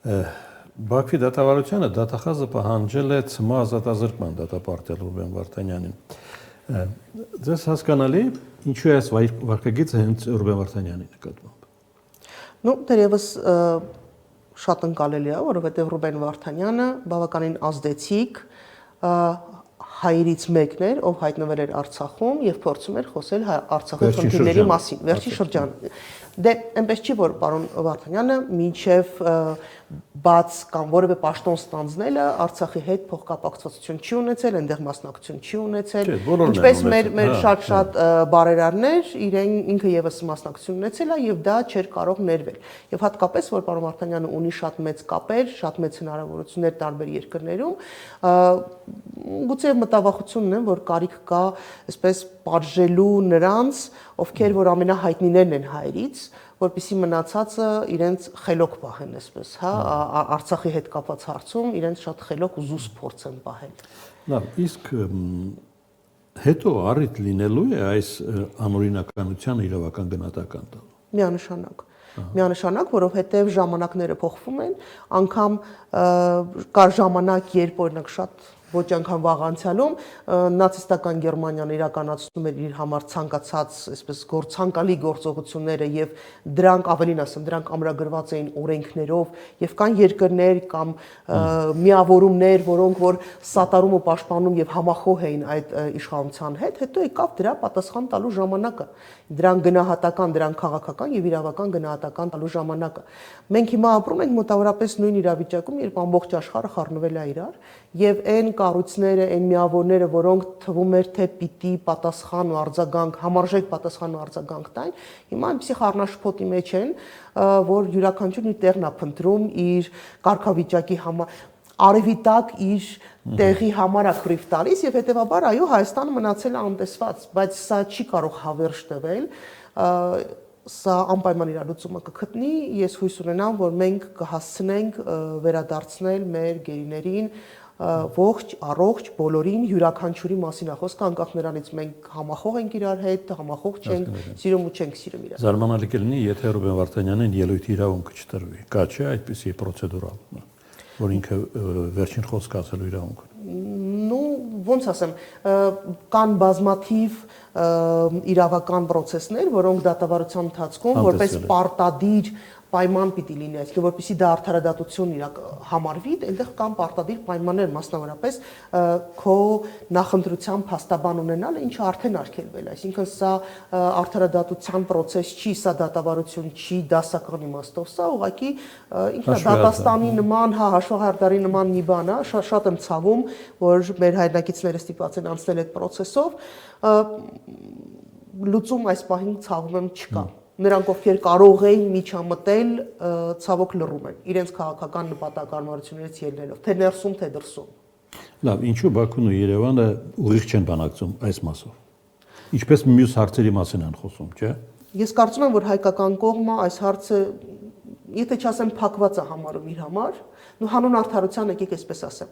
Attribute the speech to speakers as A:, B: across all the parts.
A: Բաքվի դատավարությունը դատախազը պահանջել է ՑՄ ազատազրկման դատապարտել Ռուբեն Վարդանյանին։ Ձեզ հասկանալի, ինչու է այս վարկագիծը հենց Ռուբեն Վարդանյանի նկատմամբ։
B: Ну, դերևս շատ ընկալելի է, որովհետև Ռուբեն Վարդանյանը բավականին ազդեցիկ հայերից մեկն էր, ով հայտնվել էր Արցախում եւ փորձում էր խոսել Արցախի խնդիրների մասին, վերջին շրջանը։ Դե այնպես չի, որ պարոն Վարդանյանը մինչև բաց կամ որևէ պաշտոն ստանձնելը Արցախի հետ փոխկապակցություն չի ունեցել, այնտեղ մասնակցություն չի ունեցել, ինչպես մեր շատ բարերարներ, իրեն ինքը եւս մասնակցություն ունեցել է եւ դա չէր կարող ներվել։ Եվ հատկապես որ պարոն Վարդանյանը ունի շատ մեծ կապեր, շատ մեծ հնարավորություններ տարբեր երկրներում, գուցե մտավախություն ունեմ, որ կարիք կա այսպես պատժելու նրանց, ովքեր որ ամենահայտնիներն են հայերից, որպեսզի մնացածը իրենց խելոք պահեն, այսպես, հա, Արցախի հետ կապված հարցում իրենց շատ խելոք ու զուսպ փորձեն պահել։
A: Լավ, իսկ հետո առիթ լինելու է այս անօրինականության իրավական գնահատական տալու։
B: Միանշանակ, որովհետև ժամանակները փոխվում են, անգամ կար ժամանակ, երբ օրինակ շատ ոչ անգամ վաղ անցյալում նացիստական Գերմանիան իրականացնում էր իր համար ցանկացած, այսպես ցանկալի գործողությունները եւ դրանք ավելին ասեմ, դրանք ամրագրված էին օրենքներով եւ կան երկրներ կամ միավորումներ, որոնք որ սատարում ու պաշտպանում եւ համախոհ էին այդ իշխանության հետ, հետո եկավ դրա պատասխան տալու ժամանակը, դրան գնահատական, դրան քաղաքական եւ իրավական գնահատական տալու ժամանակը։ Մենք հիմա ապրում ենք մոտավորապես նույն իրավիճակում, երբ ամբողջ աշխարհը խառնվել է իրար եւ այն կառույցները, այն միավորները, որոնք թվում էր թե պիտի պատասխան ու արձագանք, համարժեք պատասխան ու արձագանք տային, հիմա այնպեսի խառնաշփոթի մեջ են, որ յուրաքանչյուրն իր տեղն է փնտրում իր կարգավիճակի համար, արևի տակ իր տեղի համար է քրիվ տալիս եւ հետեւաբար այո Հայաստանը մնացել է անտեսված, բայց սա չի կարող հավերժ տվել, սա անպայման իր լուծումը կգտնի, ես հույս ունենամ, որ մենք կհասցնենք վերադարձնել մեր գերիներին ողջ, առողջ, բոլորին յուրաքանչյուրի մասին է խոսքը, անկախ նրանից մենք համախոհ ենք իրար հետ, համախոհ չենք, սիրում ու չենք սիրում իրար։
A: Զարմանալի կլինի, եթե Ռուբեն Վարդանյանին ելույթի իրավունքը չտրվի։ Կա չէ այդպիսի պրոցեդուրալ, որ ինքը վերջին խոսքը ասելու իրավունք ունի։
B: Ну, ոնց ասեմ, կան բազմաթիվ իրավական պրոցեսներ, որոնք դատավարության ընթացքում որպես պարտադիր պայման պիտի լինի, այսինքն որպեսզի դա արդարադատություն համարվի, այնտեղ կան պարտադիր պայմաններ, մասնավորապես քո նախընտրության փաստաբան ունենալը, ինչը արդեն արգելվել է, այսինքն սա արդարադատության պրոցես չի, սա դատավարություն չի, դասական իմաստով, սա ուղղակի ինքնադատաստանի նման, հաշվահարդարի նման մի բան է, շատ եմ ցավում, որ մեր հայրենակիցները ստիպված են անցնել այդ պրոցեսով, լուծում այս պահին ցավում եմ չկա։ Նրանք ովքեր կարող էին միջամտել, ցավոք լռում են, իրենց քաղաքական նպատակարարություններից ելնելով, թե ներսում, թե դրսում։
A: Լավ, ինչու Բաքուն ու Երևանը ուղիղ չեն բանակցում այս մասով։ Ինչպես մյուս հարցերի մասին են խոսում, չէ՞։
B: Ես կարծում եմ, որ հայկական կողմը այս հարցը, եթե չասեմ փակված է համարում իր համար, ու հանուն արդարության եկեք այսպես ասեմ,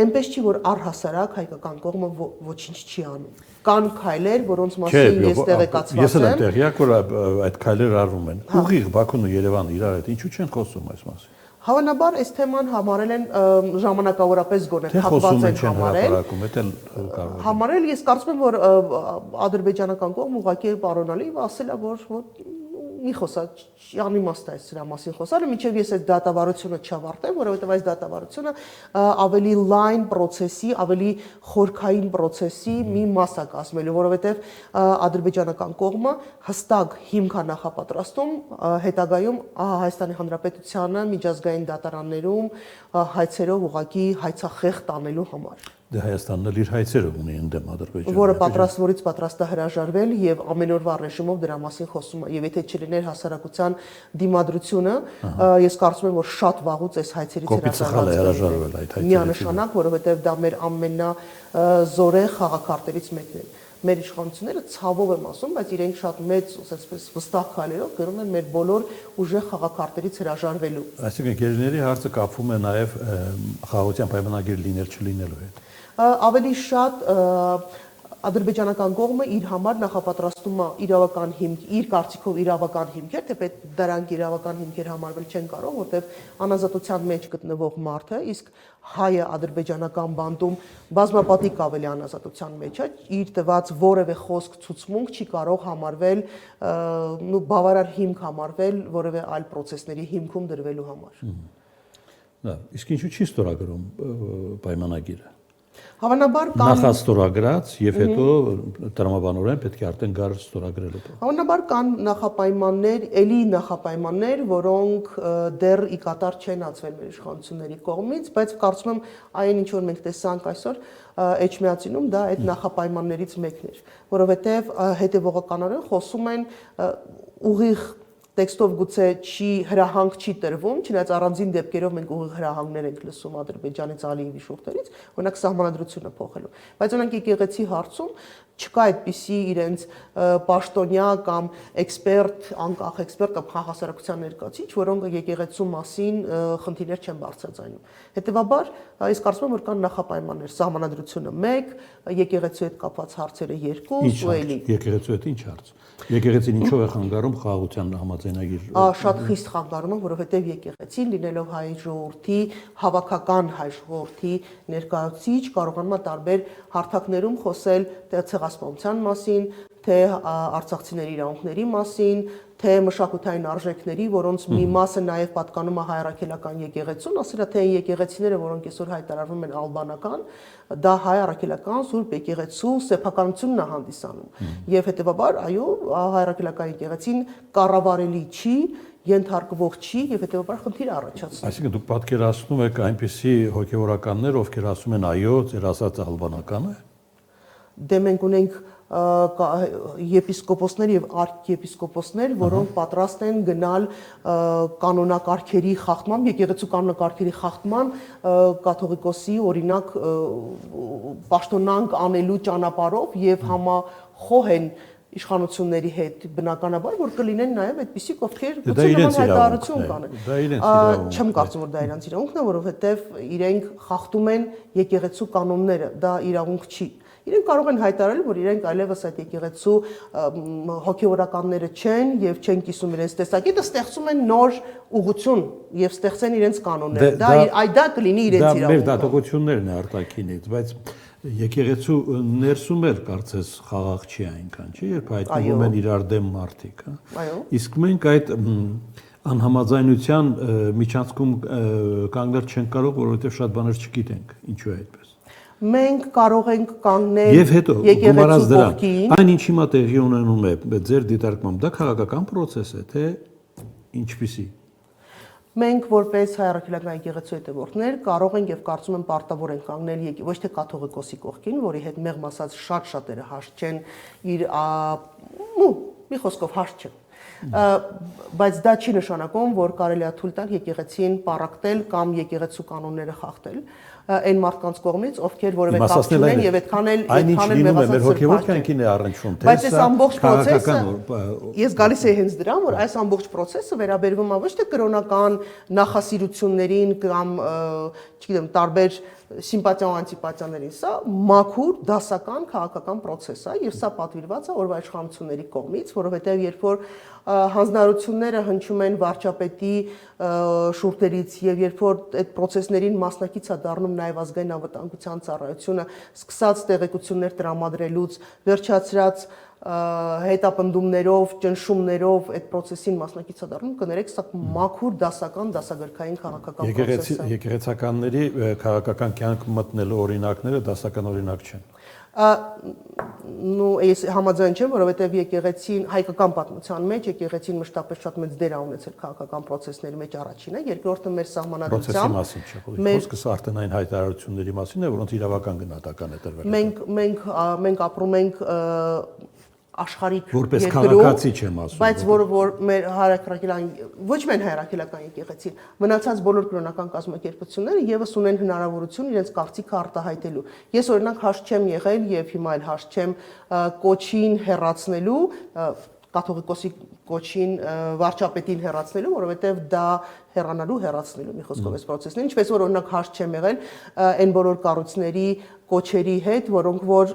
B: այնպես չի, որ առհասարակ հայկական կողմը ոչինչ չի անում։ Կան քայլեր, որոնց մասին ես տեղեկացված եմ։
A: Ես էլ եմ տեղյակ, որ այդ քայլերը արվում են։ Ուղիղ Բաքուն ու Երևանը իրար հետ ինչու չեն խոսում այս մասին։
B: Հավանաբար այս թեման համարել են ժամանակավորապես գոնե փակված են համարել, ես կարծում եմ, որ ադրբեջանական կողմը ուղղակի պարոնալի ասել է, որ մի խոսա, անիմաստ է սրա մասին խոսալը, մինչև ես այդ դատավարությունը չավարտեմ, որովհետև այս դատավարությունը ավելի լայն պրոցեսի, ավելի խորքային պրոցեսի մի մաս է կազմելու, որովհետև ադրբեջանական կողմը հստակ հիմք է նախապատրաստում հետագայում Հայաստանի Հանրապետությանը միջազգային դատարաններում հայցերով ուղղակի հայցախեղ տանելու համար։
A: Դե Հայաստանն էլ իր հայցերը ունի ընդդեմ Ադրբեջանի,
B: որը որից պատրաստ է հրաժարվել եւ ամեն օրվա ռեժիմով դրա մասին խոսում է, եւ եթե չլիներ հասարակության դիմադրությունը, ես կարծում եմ, որ շատ վաղուց այս հայցերից
A: հրաժարվել այդ հայցերը։
B: Միանշանակ, որովհետեւ դա մեր ամենազորեղ խաղակարտերից մեկն է։ Մեր իշխանությունները ցավով եմ ասում, բայց իրենք շատ մեծ, այսպես վստահ քայլերով գրում են մեր բոլոր ուժեղ խաղակարտերից հրաժարվելու։
A: Այսինքն գերիների հարցը կապվում է նաեւ խաղաղության պայմանագիր լինել չլինելու հետ։
B: Ավելի շատ ադրբեջանական կողմը իր համար նախապատրաստում է իրավական հիմք, իր կարծիքով իրավական հիմքեր, թեպետ դրանք իրավական հիմքեր համարվել չեն կարող, որտեղ անազատության մեջ գտնվող մարդը, իսկ հայը ադրբեջանական բանտում բազմապատիկ ավելի անազատության մեջ է, իր տված որևէ խոսք ցուցմունք չի կարող համարվել բավարար հիմք համարվել որևէ այլ process-ների հիմքում դրվելու համար։
A: Դա իսկ ինչու չի ստորագրում պայմանագիրը։
B: Հավանաբար կան
A: նախաստորագրած եւ հետո տրամաբանորեն պետք է արդեն գար ստորագրելու։
B: Հավանաբար կան նախապայմաններ, էլի նախապայմաններ, որոնք դեռ ի կատար չեն ածվել մեր իշխանությունների կողմից, բայց կարծում եմ այն ինչ որ մենք տեսանք այսօր Էջմիածինում դա այդ նախապայմաններից մեկն էր, որովհետեւ հետեւողականորեն խոսում են ուղիղ տեքստով գուցե հրահանգ չի տրվում, չնայած առանձին դեպքերով մենք ուղիղ հրահանգներ ենք լսում Ադրբեջանից Ալիևի շուրթերից, օրինակ սահմանադրությունը փոխելու։ Բայց օրինակ եկեղեցի հարցում չկա այդպիսի իրենց պաշտոնյա կամ էքսպերտ, անկախ էքսպերտ կամ խաղաղասարակության ներկայացիչ, որոնք եկեղեցու մասին խնդիրներ չեն բարձրացնում։ Հետևաբար, ես կարծում եմ, որ կան նախապայմաններ, սահմանադրությունը 1, եկեղեցու հետ կապված հարցերը 2, ու էլի։
A: Եկեղեցու հետ ինչ հարց։ Եկեղեցին ինչով է խանգարում խաղաղության համաձայնագիր։
B: Շատ խիստ խանգարում է, որովհետև եկեղեցին լինելով հայ ժողովրդի, հավաքական հայ ժողովրդի ներկայացուցիչ կարողանում է տարբեր հարթակներում խոսել թե ցեղասպանության մասին, թե արցախցիների իրավունքների մասին, թե մշակութային արժեքների, որոնց մի մասը նաև պատկանում է հայ առաքելական եկեղեցուն, ասելա թե եկեղեցիները, որոնք այսօր հայտարարվում են ալբանական, դա հայ առաքելական Սուրբ եկեղեցու սեփականությունն է հանդիսանում։ Եվ հետևաբար, այո, հայ առաքելական եկեղեցին կառավարելի չի, ենթարկվող չի եւ հետեւաբար խնդիր առաջացնում։
A: Այսինքն դուք պատկերացնում եք այնպիսի հոգեվորականներ, ովքեր ասում են այո, ձեր ասածը ալբանական է։
B: Դե մենք ունենք եպիսկոպոսներ եւ արքեպիսկոպոսներ, որոնք պատրաստ են գնալ կանոնակարգերի խախտման, եկեղեցու կանոնակարգերի խախտման կաթողիկոսի օրինակ պաշտոնանկ անելու ճանապարհով եւ համախոհ են իշխանությունների հետ բնականաբար որ կլինեն նաև այդպիսիք ովքեր գուցե նման հայտարարություն կանեն։ Չեմ կարծում որ դա իրենց իրավունքն է, որովհետև իրենք խախտում են եկեղեցու կանոնները, դա իրավունք չի։ Իրենք կարող են հայտարարել, որ իրենք այլևս այդ եկեղեցու հոգեվորականները չեն եւ չեն կիսում իրենց տեսակետը, ստեղծում են նոր ուղղություն եւ ստեղծեն իրենց կանոնները։ Դա կլինի իրենց իրավունքը։
A: Դա մեր դատողություններն է արտաքինից, բայց եկեղեցու ներսում էլ կարծես խաղաղ չի այնքան, չի, երբ հայտնվում են իրար դեմ մարդիկ, հա։ Իսկ մենք այդ անհամաձայնության միջանցքում կանգնել չենք կարող, որովհետեւ շատ բաներ չգիտենք, ինչու է այդպես։
B: Մենք կարող ենք կանգնել
A: Եվ հետո գումարած դրան,
B: կողքին։
A: այն ինչի մա տեղի ունենում է ձեր դիտարկմամբ, դա քաղաքական process է, թե ինչպիսի։
B: Մենք որպես հայ առաքելական եկեղեցու հետևորդներ կարող ենք եւ կարծում եմ պարտավոր ենք կանգնել ոչ թե կաթողիկոսի կողքին, որի հետ մեղմ ասած շատ-շատերը հաշտ չեն իր մի խոսքով հաշտ չեն։ Բայց դա չի նշանակում, որ կարելի է թույլ տալ եկեղեցին պառակտել կամ եկեղեցու կանոնները խախտել այն մարդկանց կողմից, ովքեր որևէ կապ չունեն եւ այդքան էլ
A: մեր հոգեվոր կյանքին է առնչվում, թե
B: բայց այս ամբողջ process-ը ես գալիս եմ հենց դրան, որ այս ամբողջ process-ը վերաբերվում է ոչ թե կրոնական նախասիրություններին կամ, չգիտեմ, տարբեր սիմպաթիա ու անտիպաթիաներին, սա մաքուր դասական քաղաքական process է եւ սա պատվիրված է օրվա իշխանությունների կողմից, որովհետեւ երբ որ հանձնարարությունները հնչում են վարչապետի շուրթերից եւ երբ որ այդ process-ներին մասնակից է դառնում նաեւ ազգային անվտանգության ծառայությունը, սկսած տեղեկություններ տրամադրելուց, վերջացրած հետապնդումներով, ճնշումներով այդ process-ին մասնակից է դառնում, կներեք, սա մաքուր դասական դասագրքային քաղաքական process է։
A: Եկեղեցականների քաղաքական կյանք մտնելու օրինակները դասական օրինակ չեն։
B: Ես համաձայն չեմ, որովհետև եկեղեցին հայկական պատմության մեջ եկեղեցին մշտապես շատ մեծ դեր ա ունեցել քաղաքական process-ների մեջ առաջինը, երկրորդը մեր սահմանադրությամբ։
A: Process-ի մասին չէ, խոսքս արդեն այն հայտարարությունների մասին է, որոնց իրավական գնահատական է տրվել։
B: Մենք ապրում ենք աշխարհիկ
A: որպես քաղաքացի չեմ ասում,
B: բայց որ մեր հայրաքրակելական ոչ միայն հայրաքրակելական եկեղեցին, մնացած բոլոր կրոնական կազմակերպությունները եւս ունեն հնարավորություն իրենց կարծիքը արտահայտելու։ Ես օրինակ հաշտ չեմ եղել եւ հիմա էլ հաշտ չեմ կոչին հեռացնելու, կաթողիկոսի կոչին վարչապետին հեռացնելու, որովհետեւ դա հեռացնելու մի խոսքով այս process-ն, ինչպես որ օրինակ հաշտ չեմ եղել այն բոլոր կառույցների կոչերի հետ, որոնք որ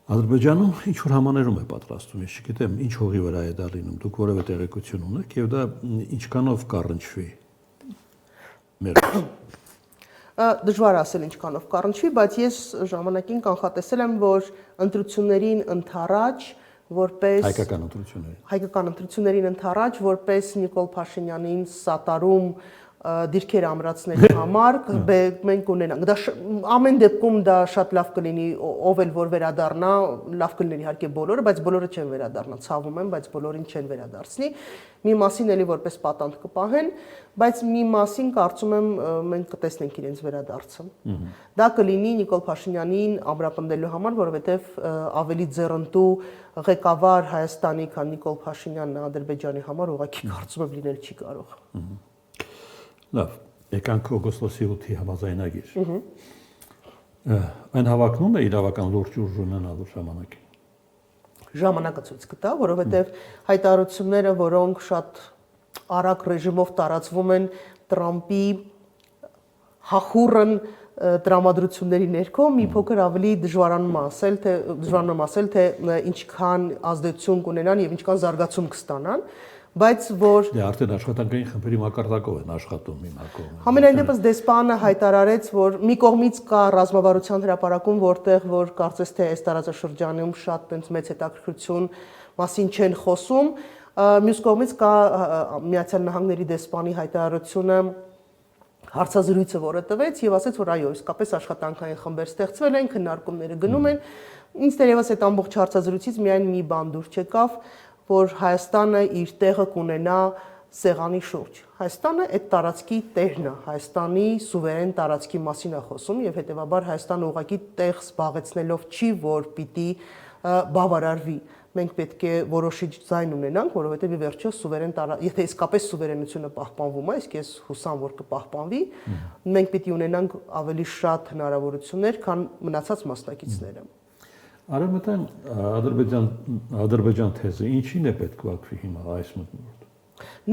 A: Ադրբեջանում ինչ որ համաներում է պատրաստում, ես չգիտեմ, ինչ հողի վրա է դա լինում, դուք որևէ տեղեկություն ունեք եւ դա ինչքանով կառնչվի։
B: Դժվար ասել ինչքանով կառնչվի, բայց ես ժամանակին կանխատեսել եմ, որ ընտրություններին ընդառաջ որպես հայկական ընտրություններին ընդառաջ որպես Նիկոլ Փաշինյանին սատարում դիրքեր ամրացնելու համար մենք ունենանք։ Դա ամեն դեպքում դա շատ լավ կլինի, ով էլ որ վերադառնա, լավ կլինի իհարկե բոլորը, բայց բոլորը չեն վերադառնա, ցավում եմ, բայց բոլորին չեն վերադարձնի։ Մի մասին էլի որպես պատանդ կպահեն, բայց մի մասին կարծում եմ մենք կտեսնենք իրենց վերադարձը։ Դա կլինի Նիկոլ Փաշինյանին ամրապնդելու համար, որովհետև ավելի ձեռնտու ղեկավար Հայաստանի, քան Նիկոլ Փաշինյանն Ադրբեջանի համար ուղղակի կարծում եմ լինել չի կարող։
A: Լավ, եկանք օգոստոսի 8-ի համաձայնագիր։ Այն հավակնում է իրավական լուրջ ուժ ունենալու ժամանակին։
B: Ժամանակը ցույց կտա, որովհետև հայտարարությունները, որոնք շատ արագ ռեժիմով տարածվում են Տրամպի հախուռն տրամադրությունների ներքո, մի փոքր ավելի դժվարանում ասել, թե ինչքան ազդեցություն կունենան եւ ինչքան զարգացում կստանան, բայց որ
A: դե արդեն աշխատանքային խմբերի մակարդակով են աշխատում իմ հակողը։
B: Համենայն դեպս դեսպանը հայտարարեց, որ մի կողմից կա ռազմավարության հրապարակում, որտեղ որ կարծես թե այս տարածաշրջանում շատ տենց մեծ հետաքրքրություն մասին չեն խոսում, մյուս կողմից կա Միացյալ Նահանգների դեսպանի հայտարարությունը հարցազրույցը, որը տվեց եւ ասաց, որ այո, իսկապես աշխատանքային խմբեր ստեղծվել են, քննարկումները գնում են։ Ինձ թերևս այդ ամբողջ հարցազրույցից միայն մի բան դուր չեկավ, որ Հայաստանը իր տեղը կունենա սեղանի շուրջ։ Հայաստանը այդ տարածքի տերն է, Հայաստանի սուվերեն տարածքի մասին է խոսում եւ հետեւաբար Հայաստանը ուղղակի տեղ զբաղեցնելով չի, որ պիտի բավարարվի։ Մենք պետք է որոշիչ ձայն ունենանք, որովհետեւ ի վերջո եթե իսկապես սուվերենությունը պահպանվում է, իսկ ես հուսամ, որ կպահպանվի, մենք պիտի ունենանք ավելի շատ հնարավորություններ, քան մնացած մասնակիցները։
A: Արևմտյան Ադրբեջան թեզը ինչին է պետք ուղղակի հիմա այս մտնոլորտում։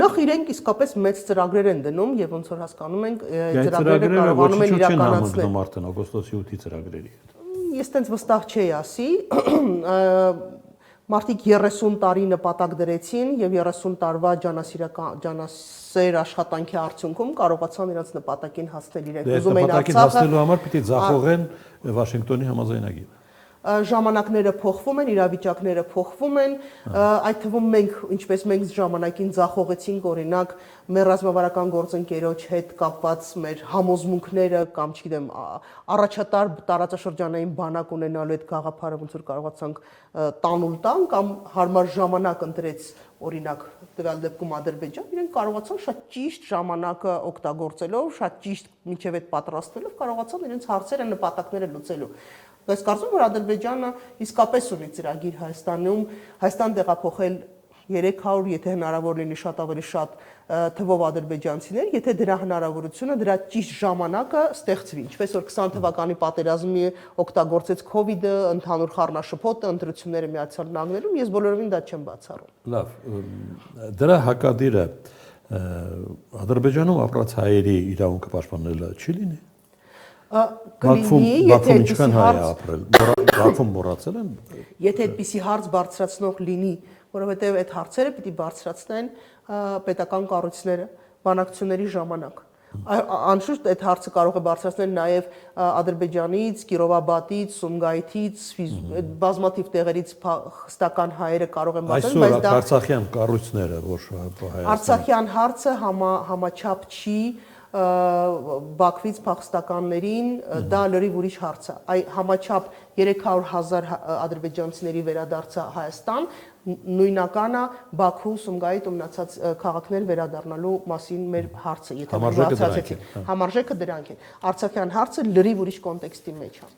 B: Նախ իրենք իսկապես մեծ ծրագրեր են դնում եւ ոնց որ հասկանում ենք, ծրագրերը կարողանում են իրականացնել
A: արդեն օգոստոսի 8-ի ծրագրերի հետ։
B: Ես տենց վստահ չէի ասի, մարդիկ 30 տարի նպատակ դրեցին եւ 30 տարվա ջանասեր աշխատանքի արդյունքում կարողացան իրենց նպատակին հասնել իրենք
A: ուզում էին Արցախը հասնելու համար պիտի ձախողեն Վաշինգտոնի համաձայնագիրը։
B: Ժամանակները փոխվում են, իրավիճակները փոխվում են, այդ թվում մենք, ինչպես մենք ժամանակին ձախողեցինք, օրինակ, մեր ռազմավարական գործընկերոջ հետ կապված մեր համոզմունքները կամ, չգիտեմ, առաջատար տարածաշրջանային բանակ ունենալու այդ գաղափարը ոնց որ կարողացանք տանուլ տան կամ հարմար ժամանակ ընտրեց, օրինակ, տվյալ դեպքում Ադրբեջան, իրենք կարողացան շատ ճիշտ ժամանակը օգտագործելով, շատ ճիշտ մինչև այդ պատրաստվելով կարողացան իրենց հարցերը, նպատակները լուծելու։ Ես կարծում եմ, որ Ադրբեջանը իսկապես ունի ծրագիր Հայաստանում, Հայաստան տեղափոխել 300, եթե հնարավոր լինի շատ ավելի շատ թվով ադրբեջանցիներ, եթե դրա հնարավորությունը, դրա ճիշտ ժամանակը ստեղծվի, ինչպես որ 20 թվականի պատերազմի օգտագործեց COVID-ը, ընդհանուր խառնաշփոթը, ընտրությունները Միացյալ Նահանգներում, ես բոլորովին դա չեմ բացառում։
A: Լավ, դրա հակադիրը Ադրբեջանում ապրած հայերի իրավունքը պաշտպանելը չի լինի։
B: Կլինի, եթե
A: ինչքան հայ է ապրել, Բաքվում մոռացել են։
B: Եթե այդպիսի հարց բարձրացնող լինի, որովհետև այդ հարցերը պիտի բարձրացնեն պետական կառույցները բանակցությունների ժամանակ։ Անշուշտ այդ հարցը կարող է բարձրացնել նաև Ադրբեջանից, Կիրովաբադից, Սումգայիթից, բազմաթիվ տեղերից հստական հայերը կարող են բացել,
A: բայց դա Արցախյան կառույցները, որ
B: Արցախյան հարցը համաչափ չի Բաքվից փախստականներին, դա լրիվ ուրիշ հարց է։ Այ համաչափ 300,000 ադրբեջանցիների վերադարձը Հայաստան նույնականը Բաքու, Սումգայիթ ու մնացած քաղաքներ վերադառնալու մասին մեր հարցը, եթե բացացեցին։ Համարժեքը դրանք են։ Արցախյան հարցը լրիվ ուրիշ կոնտեքստի մեջ է։